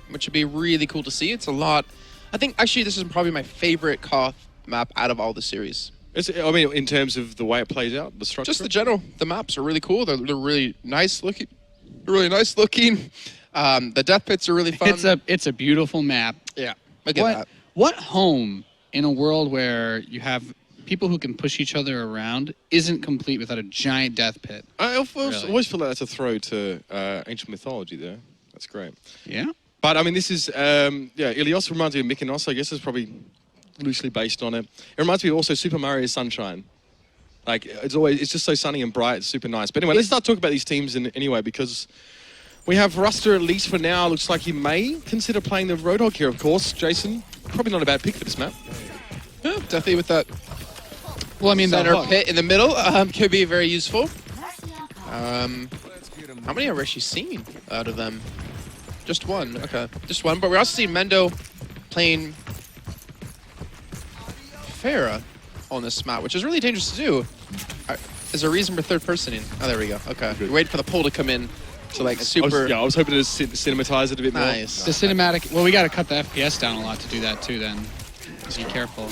which would be really cool to see. It's a lot. I think actually this is probably my favorite Koth map out of all the series. I mean, in terms of the way it plays out, the structure? Just the general. The maps are really cool. They're really nice looking. The death pits are really fun. It's a beautiful map. Yeah, I get that. What home in a world where you have people who can push each other around isn't complete without a giant death pit? I always feel like that's a throw to ancient mythology there. That's great. Yeah. But I mean, this is, Ilios reminds me of Mykonos, I guess is probably loosely based on it. It reminds me also Super Mario Sunshine. Like, it's just so sunny and bright, it's super nice. But anyway, let's start talking about these teams anyway, because we have Ruster, at least for now, looks like he may consider playing the Roadhog here, of course. Jason, probably not a bad pick for this map. Yeah, definitely with that. Well, I mean, center pit in the middle could be very useful. How many have we actually seen out of them? Just one. Okay, just one. But we're also seeing Mendo playing Pharah on this map, which is really dangerous to do. Is there a reason for third personing? Oh, there we go. Okay, we're waiting for the pull to come in to like super. I was hoping to cinematize it a bit more. Nice. The cinematic. Well, we got to cut the FPS down a lot to do that too. Then, be careful.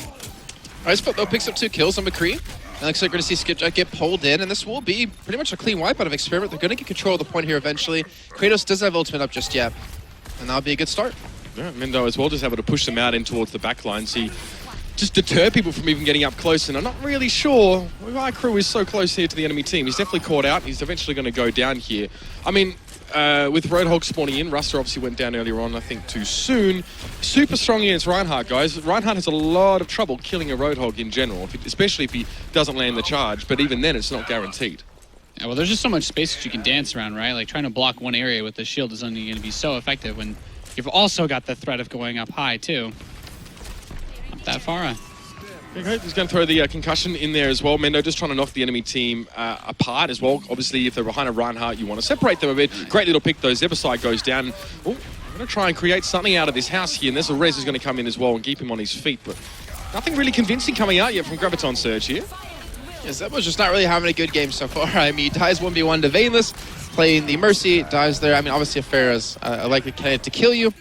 Icefut though picks up 2 kills on McCree. And looks like we're going to see Skipjack get pulled in, and this will be pretty much a clean wipe out of Experiment. They're going to get control of the point here eventually. Kratos doesn't have ultimate up just yet, and that'll be a good start. Yeah, Mendo as well, just able to push them out in towards the back line. See, just deter people from even getting up close, and I'm not really sure why Crew is so close here to the enemy team. He's definitely caught out. He's eventually going to go down here. I mean, with Roadhog spawning in, Ruster obviously went down earlier on, I think too soon. Super strong against Reinhardt, guys. Reinhardt has a lot of trouble killing a Roadhog in general, especially if he doesn't land the charge, but even then it's not guaranteed. Yeah, well, there's just so much space that you can dance around, right? Like, trying to block one area with the shield is only going to be so effective when you've also got the threat of going up high, too. Not that far. Okay, he's going to throw the concussion in there as well. Mendo just trying to knock the enemy team apart as well. Obviously, if they're behind a Reinhardt, you want to separate them a bit. Great little pick, though. Zeberside goes down. Oh, I'm going to try and create something out of this house here. And there's a Rez who's going to come in as well and keep him on his feet. But nothing really convincing coming out yet from Graviton Surge here. Yeah, Zebo's just not really having a good game so far. I mean, he dies 1v1 to Veinless, playing the Mercy, dies there. I mean, obviously, Pharah's a likely candidate to kill you,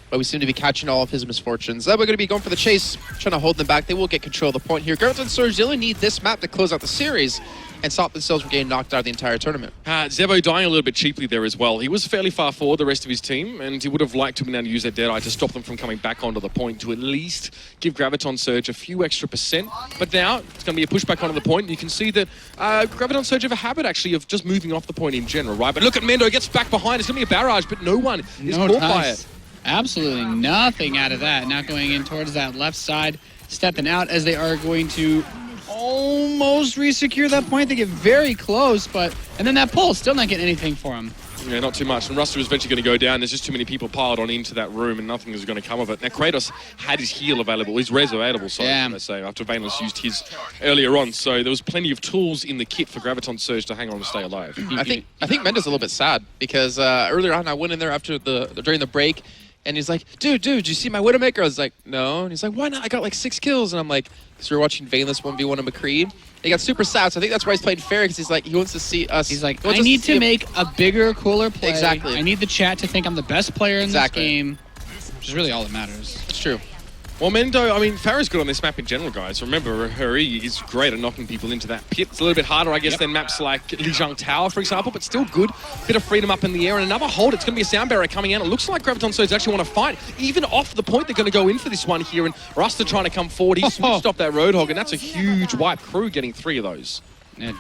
but we seem to be catching all of his misfortunes. Zebo going to be going for the chase, trying to hold them back. They will get control of the point here. Graviton Surge, they only need this map to close out the series and stop themselves from getting knocked out of the entire tournament. Zebo dying a little bit cheaply there as well. He was fairly far forward, the rest of his team, and he would have liked to be able to use that Deadeye to stop them from coming back onto the point to at least give Graviton Surge a few extra percent. But now it's going to be a pushback onto the point. You can see that Graviton Surge have a habit, actually, of just moving off the point in general, right? But look at Mendo, gets back behind. It's going to be a barrage, but no one is caught by it. Absolutely nothing out of that. Now going in towards that left side, stepping out as they are going to almost re-secure that point. They get very close, and then that pull, still not getting anything for him. Yeah, not too much. And Ruster was eventually going to go down. There's just too many people piled on into that room, and nothing is going to come of it. Now, Kratos had his heal available, his res available, sorry, should I say, after Veinless used his earlier on. So there was plenty of tools in the kit for Graviton Surge to hang on and stay alive. I think Mendo's a little bit sad because earlier on I went in there after during the break, and he's like, dude, did you see my Widowmaker? I was like, no. And he's like, why not? I got like 6 kills. And I'm like, because we were watching Veinless 1v1 of McCree. He got super sad, so I think that's why he's playing fair, because he's like, he wants to see us. He's like, I need to make a bigger, cooler play. Exactly. I need the chat to think I'm the best player in this game, which is really all that matters. It's true. Well, Mendo, I mean, Pharah's good on this map in general, guys. Remember, her E is great at knocking people into that pit. It's a little bit harder, I guess, than maps like Lijiang Tower, for example, but still good. Bit of freedom up in the air, and another hold. It's going to be a sound barrier coming out. It looks like Graviton Surge actually want to fight. Even off the point, they're going to go in for this one here, and Ruster trying to come forward. He switched off that Roadhog, and that's a huge wipe. Crew getting 3 of those.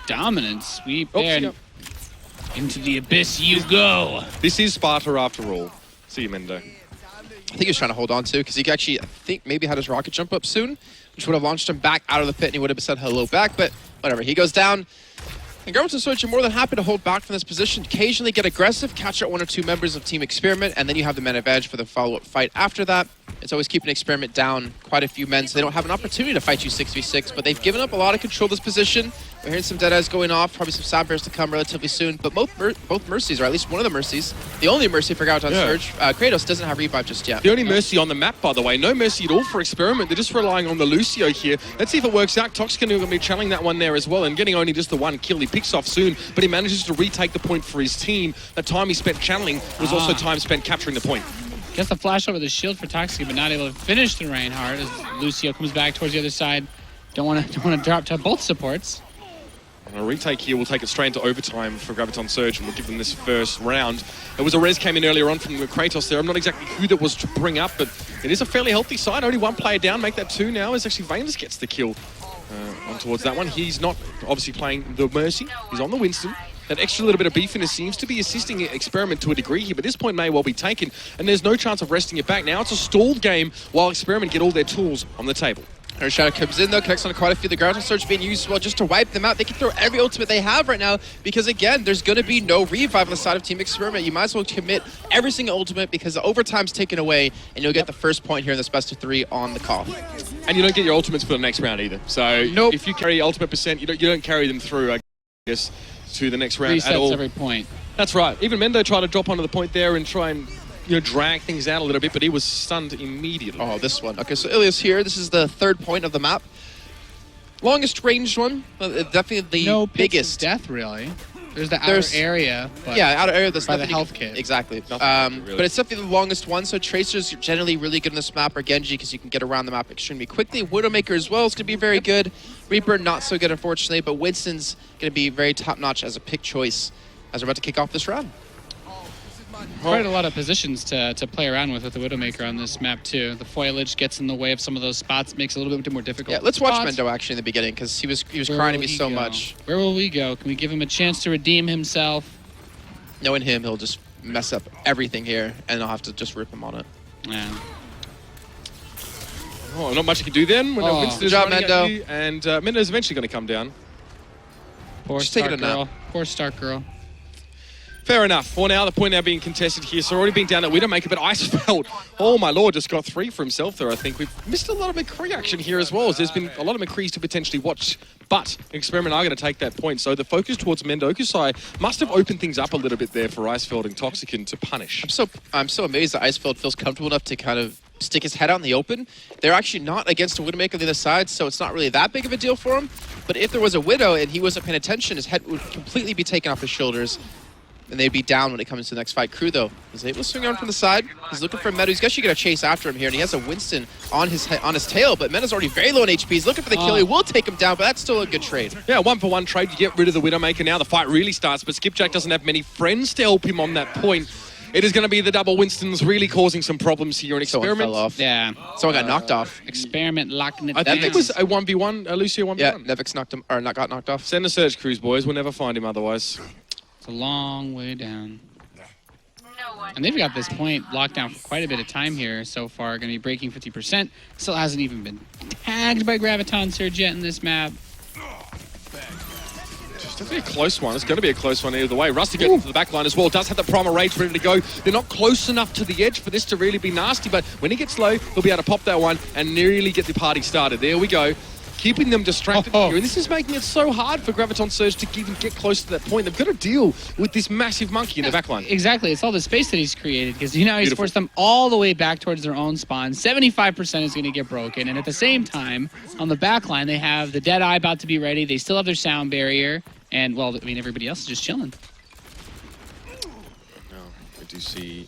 Dominant sweep there. Into the abyss you go. This is Sparta after all. See you, Mendo. I think he was trying to hold on to, because he actually, I think, maybe had his rocket jump up soon, which would have launched him back out of the pit, and he would have said hello back, but whatever. He goes down, and Graviton Surge are more than happy to hold back from this position, occasionally get aggressive, catch out 1 or 2 members of Team Experiment, and then you have the man advantage for the follow-up fight after that. It's always keeping Experiment down quite a few men, so they don't have an opportunity to fight you 6v6, but they've given up a lot of control of this position. We're hearing some Deadeyes going off, probably some Sound Bears to come relatively soon, but both Mercies, or at least one of the Mercies, the only Mercy for Graviton Surge, Kratos doesn't have revive just yet. The only Mercy on the map, by the way. No Mercy at all for Experiment. They're just relying on the Lucio here. Let's see if it works out. Tox going to be channeling that one there as well, and getting only just the 1 kill. He picks off soon, but he manages to retake the point for his team. The time he spent channeling was also time spent capturing the point. Gets the flash over the shield for Toxic, but not able to finish the Reinhardt as Lucio comes back towards the other side. Don't want to drop to both supports. And a retake here will take it straight into overtime for Graviton Surge, and we'll give them this first round. There was a res came in earlier on from Kratos there. I'm not exactly who that was to bring up, but it is a fairly healthy side. Only one player down, make that 2 now, as actually Vaynus gets the kill on towards that one. He's not obviously playing the Mercy. He's on the Winston. That extra little bit of beefiness seems to be assisting Experiment to a degree here, but this point may well be taken, and there's no chance of resting it back. Now it's a stalled game while Experiment get all their tools on the table. Her Shadow comes in though, connects on quite a few. The Graviton Surge being used well just to wipe them out. They can throw every ultimate they have right now because again, there's going to be no revive on the side of Team Experiment. You might as well commit every single ultimate because the overtime's taken away and you'll get the first point here in this best of 3 on the call. And you don't get your ultimates for the next round either. So if you carry ultimate percent, you don't carry them through, I guess, to the next round Resets at all. every point. That's right. Even Mendo tried to drop onto the point there and try and drag things out a little bit, but he was stunned immediately. Oh, this one. Okay, so Ilias here. This is the 3rd point of the map. Longest ranged one. Definitely the no biggest. Death, really. There's the outer area. But yeah, outer area. That's by the health kit. Exactly. Really. But it's definitely the longest one. So Tracer's generally really good on this map, or Genji, because you can get around the map extremely quickly. Widowmaker as well is going to be very good. Reaper not so good, unfortunately, but Winston's going to be very top notch as a pick choice as we're about to kick off this round. Quite a lot of positions to play around with the Widowmaker on this map too. The foliage gets in the way of some of those spots, makes it a little bit more difficult. Yeah, let's watch Mendo actually in the beginning because he was crying to me so much. Where will we go? Can we give him a chance to redeem himself? Knowing him, he'll just mess up everything here, and I'll have to just rip him on it. Yeah. Oh, not much you can do then. When Winston's good job, running at Mendo. you, and Mendo's eventually going to come down. Poor Just taking Stark a nap. girl. Poor Stark girl. Fair enough. For now, the point now being contested here. So already being down at Widowmaker, but Icefeld, oh my lord, just got 3 for himself there, I think. We've missed a lot of McCree action here as well, as there's been a lot of McCrees to potentially watch, but Experiment are going to take that point. So the focus towards Mendokusai must have opened things up a little bit there for Icefeld and Toxicant to punish. I'm so amazed that Icefeld feels comfortable enough to kind of stick his head out in the open. They're actually not against a Widowmaker on the other side, so it's not really that big of a deal for him. But if there was a Widow and he wasn't paying attention, his head would completely be taken off his shoulders. And they'd be down when it comes to the next fight. Crew, though, is able to swing around from the side. He's looking for Meadow. He's actually going to chase after him here, and he has a Winston on his tail, but Meadow's already very low in HP. He's looking for the kill. He will take him down, but that's still a good trade. Yeah, 1-for-1 trade. You get rid of the Widowmaker. Now the fight really starts, but Skipjack doesn't have many friends to help him on that point. It is going to be the double Winstons really causing some problems here in Experiment. Someone fell off. Yeah. Someone got knocked off. Experiment locking it I down. think it was a 1v1, Lucio 1v1. Yeah, Nevix knocked him, or not got knocked off. Send the search crews, boys. We'll never find him otherwise. It's a long way down. And they've got this point locked down for quite a bit of time here so far. Going to be breaking 50%. Still hasn't even been tagged by Graviton Surge yet in this map. It's definitely a close one. It's going to be a close one either way. Rusty getting into the back line as well. Does have the Primal Rage ready to go. They're not close enough to the edge for this to really be nasty, but when he gets low, he'll be able to pop that one and nearly get the party started. There we go. Keeping them distracted here. And this is making it so hard for Graviton Surge to even get close to that point. They've got to deal with this massive monkey in the backline. Exactly. It's all the space that he's created because he's forced them all the way back towards their own spawn. 75% is going to get broken. And at the same time, on the backline, they have the Deadeye about to be ready. They still have their sound barrier. And, well, I mean, everybody else is just chilling. No, I do see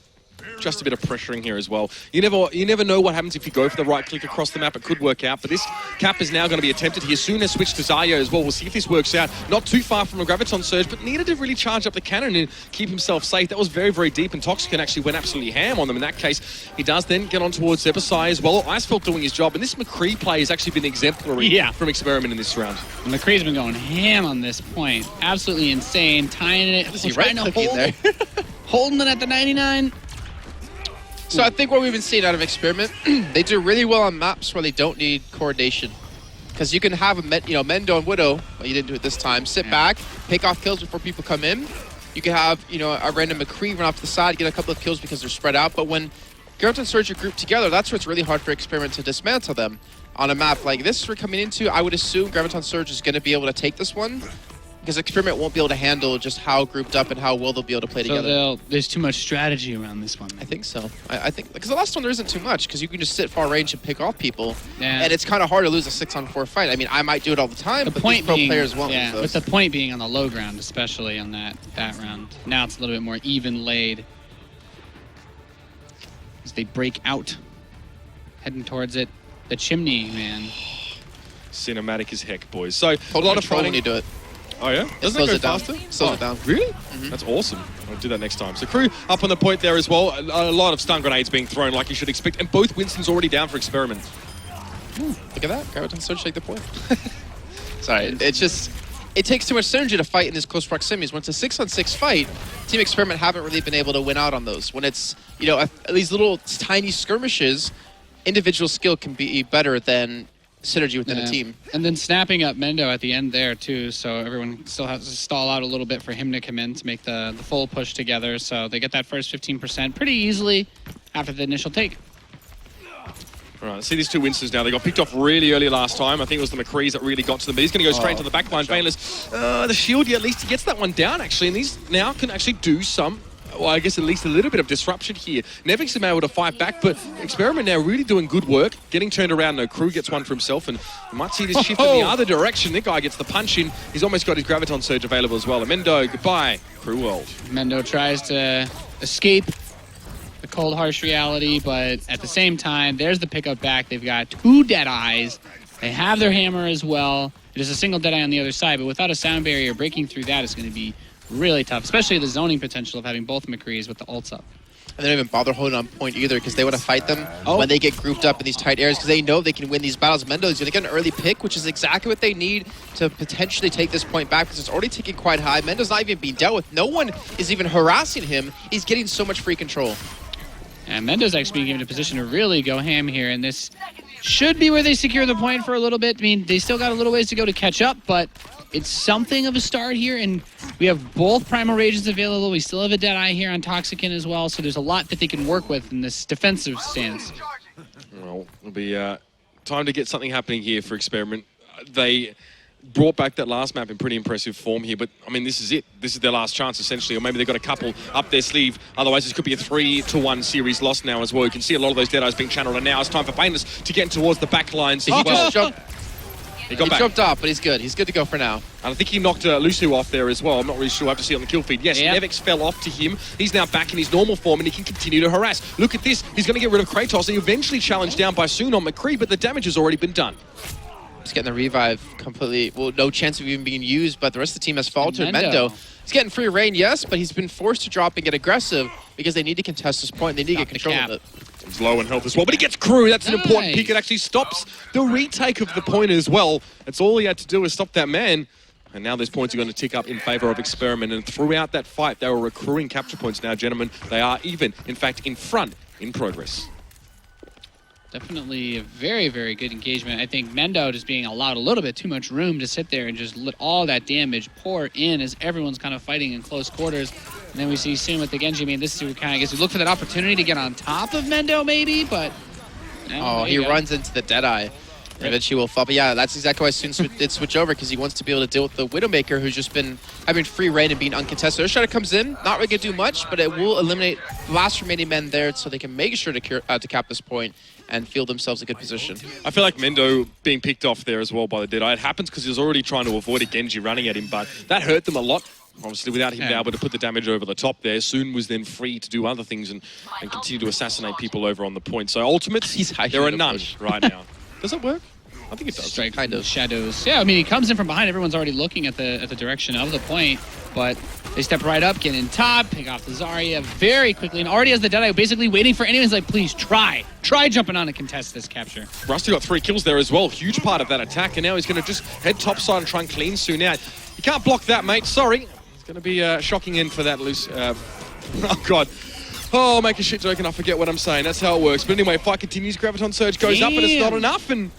just a bit of pressuring here as well. You never know what happens if you go for the right click across the map. It could work out, but this cap is now going to be attempted here. Soon as switch to Zarya as well. We'll see if this works out. Not too far from a Graviton Surge, but needed to really charge up the cannon and keep himself safe. That was very, very deep, and Toxicant actually went absolutely ham on them in that case. He does then get on towards Zebasai as well. Icefeld doing his job, and this McCree play has actually been exemplary from Experiment in this round. And McCree's been going ham on this point. Absolutely insane. Tying it. Is he Trying to right-clicking hold there? holding it at the 99. So I think what we've been seeing out of Experiment, they do really well on maps where they don't need coordination. Because you can have Mendo and Widow, well, you didn't do it this time, sit back, pick off kills before people come in. You can have, a random McCree run off to the side, get a couple of kills because they're spread out. But when Graviton Surge are grouped together, that's where it's really hard for Experiment to dismantle them. On a map like this we're coming into, I would assume Graviton Surge is going to be able to take this one. Because Experiment won't be able to handle just how grouped up and how well they'll be able to play together. There's too much strategy around this one. I think so. I think because the last one there isn't too much because you can just sit far range and pick off people, Yeah. and it's kind of hard to lose a 6-on-4 fight. I mean, I might do it all the time, The but point these pro being, players won't. yeah, lose with those. the point being on the low ground, especially on that round. Now it's a little bit more even laid. as they break out, heading towards it. The chimney, man. Cinematic as heck, boys. So Hold a lot on of control when fighting. you do it. Oh yeah? Doesn't slows it it go down. faster? Slows it down. Really? That's awesome. I'll do that next time. So Crew up on the point there as well. A lot of stun grenades being thrown like you should expect. And both Winston's already down for experiment. Look at that. Graviton starts to take the point. Sorry, it takes too much synergy to fight in these close proximities. When it's a 6-on-6 fight, Team Experiment haven't really been able to win out on those. When it's, you know, these little tiny skirmishes, individual skill can be better than synergy within a team. And then snapping up Mendo at the end there too, so everyone still has to stall out a little bit for him to come in to make the full push together. So they get that first 15% pretty easily after the initial take. All right, see these two Winstons now. They got picked off really early last time. I think it was the McCrees that really got to them. But he's going to go straight into the back line. Bayless, the shield, yeah, at least he gets that one down, actually. And these now can actually do some, well, I guess at least a little bit of disruption here. Nevix been able to fight back, but Experiment now really doing good work. Getting turned around. No, Crew gets one for himself. And you might see this shift in the other direction. That guy gets the punch in. He's almost got his Graviton Surge available as well. Mendo, goodbye. Crew world. Mendo tries to escape the cold, harsh reality, but at the same time, there's the pickup back. They've got 2 Deadeyes. They have their hammer as well. There's a single Deadeye on the other side, but without a sound barrier, breaking through that is going to be really tough, especially the zoning potential of having both McCrees with the ults up. And they don't even bother holding on point either because they want to fight them when they get grouped up in these tight areas because they know they can win these battles. Mendo is going to get an early pick, which is exactly what they need to potentially take this point back because it's already ticking quite high. Mendo's not even being dealt with. No one is even harassing him. He's getting so much free control. And Mendo's actually being given a position to really go ham here, and this should be where they secure the point for a little bit. I mean, they still got a little ways to go to catch up, but it's something of a start here, and we have both Primal Rages available. We still have a Deadeye here on Toxicant as well, so there's a lot that they can work with in this defensive stance. Well, it'll be time to get something happening here for Experiment. They brought back that last map in pretty impressive form here, but I mean, this is it. This is their last chance, essentially, or maybe they've got a couple up their sleeve. Otherwise, this could be a 3-1 series loss now as well. You can see a lot of those Deadeyes being channeled, and now it's time for Painless to get towards the back line. So he just jumped. He jumped off, but he's good. He's good to go for now. And I think he knocked Lusu off there as well. I'm not really sure. I have to see on the kill feed. Yes, Nevix fell off to him. He's now back in his normal form, and he can continue to harass. Look at this. He's going to get rid of Kratos, and he eventually challenged down by Soon on McCree, but the damage has already been done. He's getting the revive completely. Well, no chance of even being used, but the rest of the team has faltered. Mendo, he's getting free reign, yes, but he's been forced to drop and get aggressive because they need to contest this point. They need to get control of it. He's low in health as well, but he gets Crew. That's an important pick. It actually stops the retake of the point as well. That's all he had to do is stop that man. And now those points are going to tick up in favor of Experiment. And throughout that fight, they were accruing capture points now, gentlemen. They are even, in fact, in front in progress. Definitely a very, very good engagement. I think Mendo just being allowed a little bit too much room to sit there and just let all that damage pour in as everyone's kind of fighting in close quarters. And then we see Soon with the Genji. I mean, this is kind of, I guess we look for that opportunity to get on top of Mendo maybe, but... he runs into the Deadeye. And eventually will fall. But yeah, that's exactly why Soon did switch over, because he wants to be able to deal with the Widowmaker, who's just been having free reign and being uncontested. Earthstrider comes in, not really going to do much, but it will eliminate the last remaining men there so they can make sure to cap this point and feel themselves a good position. I feel like Mendo being picked off there as well by the Deadeye. It happens because he was already trying to avoid a Genji running at him, but that hurt them a lot. Obviously, without him able to put the damage over the top there, Soon was then free to do other things and continue to assassinate people over on the point. So ultimates, there are none right now. Does it work? I think it does. Strike kind of shadows. Yeah, I mean, he comes in from behind. Everyone's already looking at the direction of the point, but they step right up, get in top, pick off the Zarya very quickly, and already has the Deadeye basically waiting for anyone. He's like, please try jumping on and contest this capture. Rusty got 3 kills there as well. Huge part of that attack, and now he's going to just head topside and try and clean Soon out. You can't block that, mate. Sorry. It's going to be a shocking end for that loose. Oh, God. Oh, make a shit joke and I forget what I'm saying. That's how it works. But anyway, fight continues. Graviton Surge goes up, and it's not enough, and...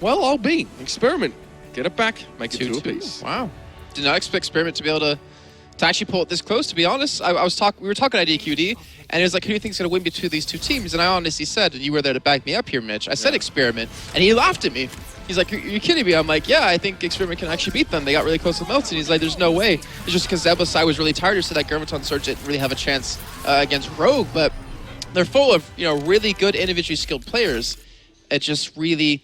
well, I'll be. Experiment. Get it back. Make it 2 apiece. Wow. Did not expect Experiment to be able to actually pull it this close, to be honest. We were talking IDQD, and it was like, who do you think is going to win between these 2 teams? And I honestly said, and you were there to back me up here, Mitch, I said Experiment, and he laughed at me. He's like, you're kidding me. I'm like, yeah, I think Experiment can actually beat them. They got really close to Melton. He's like, there's no way. It's just because Zebla's side was really tired, so that Graviton Surge didn't really have a chance against Rogue, but they're full of, really good individually skilled players. It just really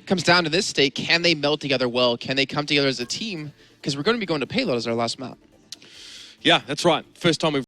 comes down to this state. Can they meld together well? Can they come together as a team? Because we're going to be going to Payload as our last map. Yeah, that's right. First time we've